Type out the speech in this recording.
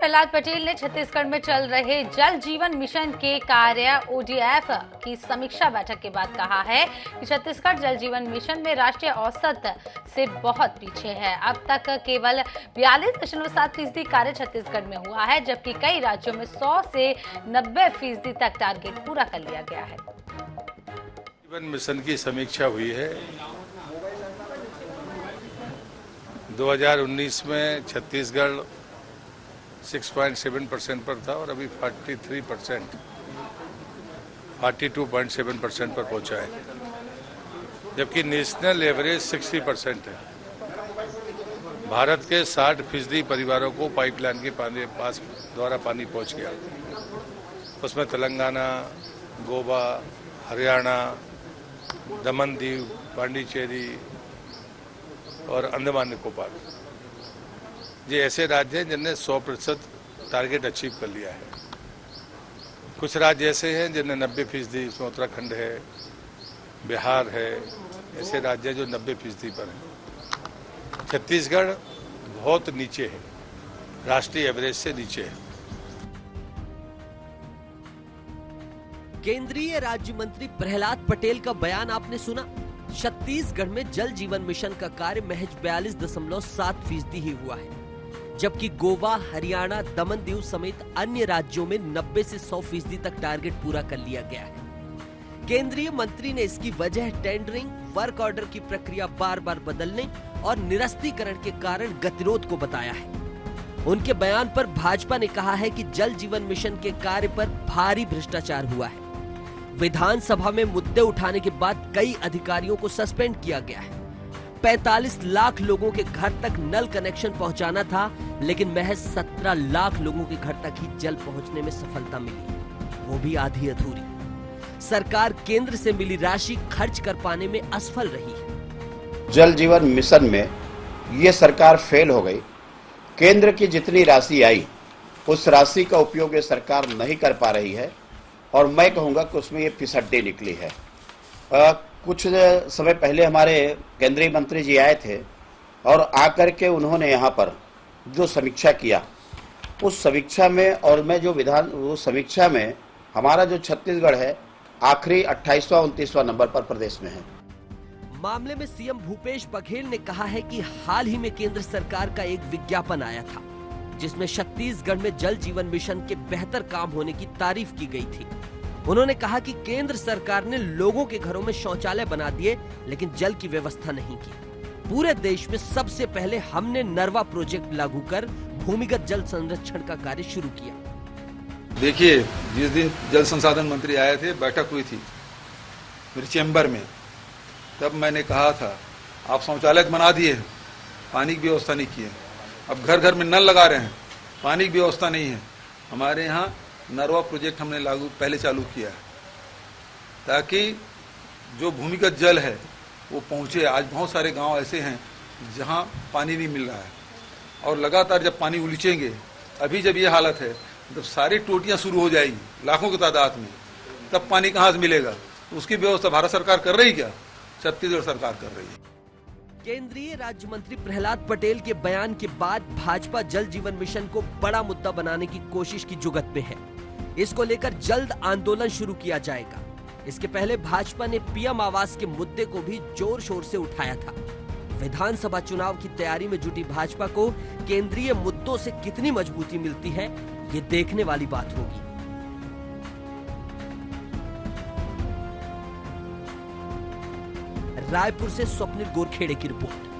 प्रहलाद पटेल ने छत्तीसगढ़ में चल रहे जल जीवन मिशन के कार्य ODF की समीक्षा बैठक के बाद कहा है कि छत्तीसगढ़ जल जीवन मिशन में राष्ट्रीय औसत से बहुत पीछे है। अब तक केवल 42.7% कार्य छत्तीसगढ़ में हुआ है, जबकि कई राज्यों में 100 से 90% तक टारगेट पूरा कर लिया गया है। जीवन मिशन की समीक्षा हुई है। 2019 में छत्तीसगढ़ 6.7% पर था और अभी 42.7% पर पहुंचा है, जबकि नेशनल एवरेज 60% है। भारत के 60% परिवारों को पाइपलाइन के पास द्वारा पानी पहुंच गया। उसमें तेलंगाना, गोवा, हरियाणा, दमन दीव, पांडिचेरी और अंडमान निकोबार ये ऐसे राज्य हैं जिनने 100% टारगेट अचीव कर लिया है। कुछ राज्य ऐसे हैं जिनने 90%, इसमें उत्तराखंड है, बिहार है, ऐसे राज्य जो 90% पर हैं। छत्तीसगढ़ बहुत नीचे है, राष्ट्रीय एवरेज से नीचे है। केंद्रीय राज्य मंत्री प्रहलाद पटेल का बयान आपने सुना। छत्तीसगढ़ में जल जीवन मिशन का कार्य महज 42.7% ही हुआ है, जबकि गोवा, हरियाणा, दमन दीव समेत अन्य राज्यों में 90 से 100% तक टारगेट पूरा कर लिया गया है। केंद्रीय मंत्री ने इसकी वजह टेंडरिंग, वर्क ऑर्डर की प्रक्रिया बार बार बदलने और निरस्तीकरण के कारण गतिरोध को बताया है। उनके बयान पर भाजपा ने कहा है कि जल जीवन मिशन के कार्य पर भारी भ्रष्टाचार हुआ है। विधानसभा में मुद्दे उठाने के बाद कई अधिकारियों को सस्पेंड किया गया है। 45 लाख लोगों के घर तक नल कनेक्शन पहुंचाना था, लेकिन महज 17 लाख लोगों के घर तक ही जल पहुंचने में सफलता मिली, वो भी आधी अधूरी। सरकार केंद्र से मिली राशि खर्च कर पाने में असफल रही है। जल जीवन मिशन में ये सरकार फेल हो गई। केंद्र की जितनी राशि आई, उस राशि का उपयोग ये सरकार नहीं कर पा रही है और मैं कहूंगा कि उसमें ये फिसड्डी निकली है। कुछ समय पहले हमारे केंद्रीय मंत्री जी आए थे और आकर के उन्होंने यहाँ पर जो समीक्षा किया, उस समीक्षा में और मैं जो उस समीक्षा में हमारा जो छत्तीसगढ़ है आखिरी 28वां 29वां नंबर पर प्रदेश में है। मामले में सीएम भूपेश बघेल ने कहा है कि हाल ही में केंद्र सरकार का एक विज्ञापन आया था, जिसमें छत्तीसगढ़ में जल जीवन मिशन के बेहतर काम होने की तारीफ की गई थी। उन्होंने कहा कि केंद्र सरकार ने लोगों के घरों में शौचालय बना दिए, लेकिन जल की व्यवस्था नहीं की। पूरे देश में सबसे पहले हमने नरवा प्रोजेक्ट लागू कर भूमिगत जल संरक्षण का कार्य शुरू किया। देखिए, जिस दिन जल संसाधन मंत्री आए थे, बैठक हुई थी मेरे चैम्बर में, तब मैंने कहा था आप शौचालय बना दिए, पानी की व्यवस्था नहीं की है। अब घर घर में नल लगा रहे हैं, पानी की व्यवस्था नहीं है। हमारे यहाँ नरवा प्रोजेक्ट हमने पहले चालू किया है, ताकि जो भूमिगत जल है वो पहुँचे। आज बहुत सारे गांव ऐसे हैं जहां पानी नहीं मिल रहा है, और लगातार जब पानी उलीचेंगे, अभी जब ये हालत है, जब सारी टोटियां शुरू हो जाएगी लाखों की तादाद में, तब पानी कहाँ से मिलेगा? उसकी व्यवस्था भारत सरकार कर रही क्या? छत्तीसगढ़ सरकार कर रही है। केंद्रीय राज्य मंत्री प्रहलाद पटेल के बयान के बाद भाजपा जल जीवन मिशन को बड़ा मुद्दा बनाने की कोशिश की जुगत में है। इसको लेकर जल्द आंदोलन शुरू किया जाएगा। इसके पहले भाजपा ने पीएम आवास के मुद्दे को भी जोर शोर से उठाया था। विधानसभा चुनाव की तैयारी में जुटी भाजपा को केंद्रीय मुद्दों से कितनी मजबूती मिलती है, ये देखने वाली बात होगी। रायपुर से स्वप्निल गोरखेड़े की रिपोर्ट।